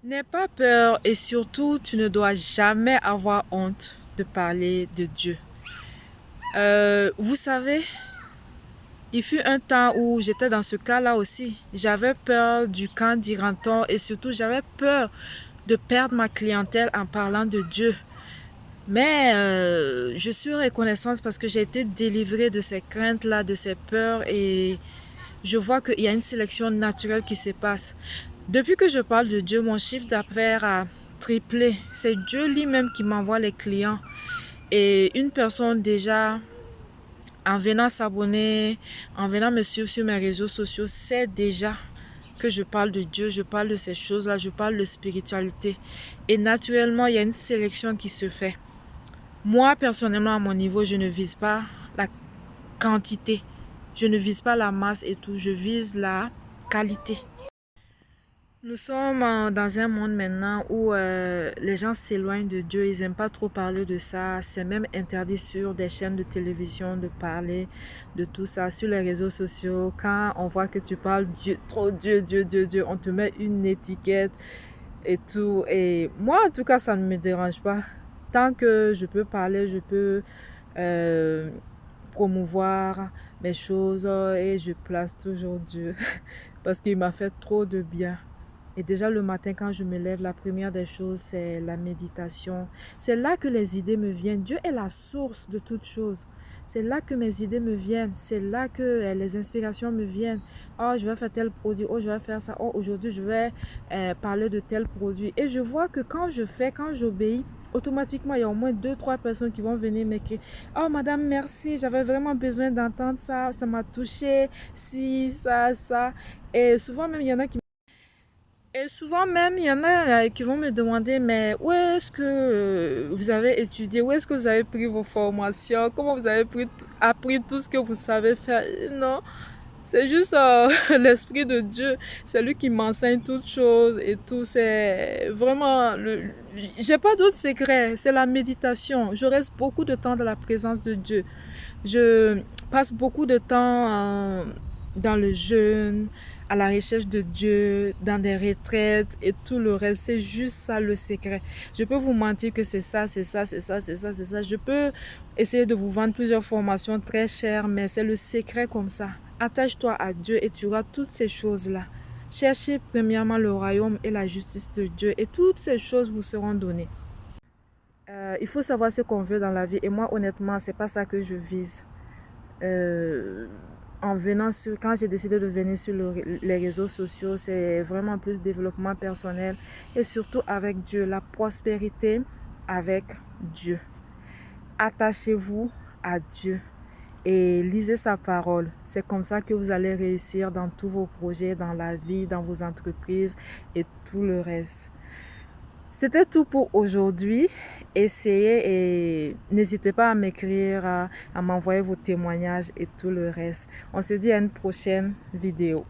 N'aie pas peur et surtout, tu ne dois jamais avoir honte de parler de Dieu. Vous savez, il fut un temps où j'étais dans ce cas-là aussi. J'avais peur du camp d'Iranton et surtout, j'avais peur de perdre ma clientèle en parlant de Dieu. Mais je suis reconnaissante parce que j'ai été délivrée de ces craintes-là, de ces peurs et je vois qu'il y a une sélection naturelle qui se passe. Depuis que je parle de Dieu, mon chiffre d'affaires a triplé. C'est Dieu lui-même qui m'envoie les clients. Et une personne déjà, en venant s'abonner, en venant me suivre sur mes réseaux sociaux, sait déjà que je parle de Dieu, je parle de ces choses-là, je parle de spiritualité. Et naturellement, il y a une sélection qui se fait. Moi, personnellement, à mon niveau, je ne vise pas la quantité. Je ne vise pas la masse et tout, je vise la qualité. Nous sommes dans un monde maintenant où les gens s'éloignent de Dieu, ils n'aiment pas trop parler de ça. C'est même interdit sur des chaînes de télévision de parler de tout ça sur les réseaux sociaux. Quand on voit que tu parles Dieu, trop Dieu, Dieu, Dieu, Dieu, on te met une étiquette et tout. Et moi, en tout cas, ça ne me dérange pas. Tant que je peux parler, je peux euh, promouvoir mes choses et je place toujours Dieu parce qu'il m'a fait trop de bien. Et déjà le matin, quand je me lève, la première des choses, c'est la méditation. C'est là que les idées me viennent. Dieu est la source de toutes choses. C'est là que mes idées me viennent. C'est là que les inspirations me viennent. Oh, je vais faire tel produit. Oh, je vais faire ça. Oh, aujourd'hui, je vais parler de tel produit. Et je vois que quand je fais, quand j'obéis, automatiquement, il y a au moins deux, trois personnes qui vont venir m'écrire. Oh, madame, merci. J'avais vraiment besoin d'entendre ça. Ça m'a touché. Si, ça. Et souvent même, il y en a qui vont me demander, mais où est-ce que vous avez étudié? Où est-ce que vous avez pris vos formations? Comment vous avez appris tout ce que vous savez faire? Non, c'est juste l'Esprit de Dieu. C'est lui qui m'enseigne toutes choses et tout. C'est vraiment... J'ai pas d'autre secret. C'est la méditation. Je reste beaucoup de temps dans la présence de Dieu. Je passe beaucoup de temps dans le jeûne, à la recherche de Dieu, dans des retraites et tout le reste. C'est juste ça le secret. Je peux vous mentir que c'est ça, c'est ça, c'est ça, c'est ça, c'est ça. Je peux essayer de vous vendre plusieurs formations très chères, mais c'est le secret comme ça. Attache-toi à Dieu et tu auras toutes ces choses-là. Cherchez premièrement le royaume et la justice de Dieu et toutes ces choses vous seront données. Il faut savoir ce qu'on veut dans la vie et moi honnêtement c'est pas ça que je vise. Euh, quand j'ai décidé de venir sur les réseaux sociaux, c'est vraiment plus développement personnel et surtout avec Dieu, la prospérité avec Dieu. Attachez-vous à Dieu et lisez sa parole. C'est comme ça que vous allez réussir dans tous vos projets, dans la vie, dans vos entreprises et tout le reste. C'était tout pour aujourd'hui. Essayez et n'hésitez pas à m'écrire, à m'envoyer vos témoignages et tout le reste. On se dit à une prochaine vidéo.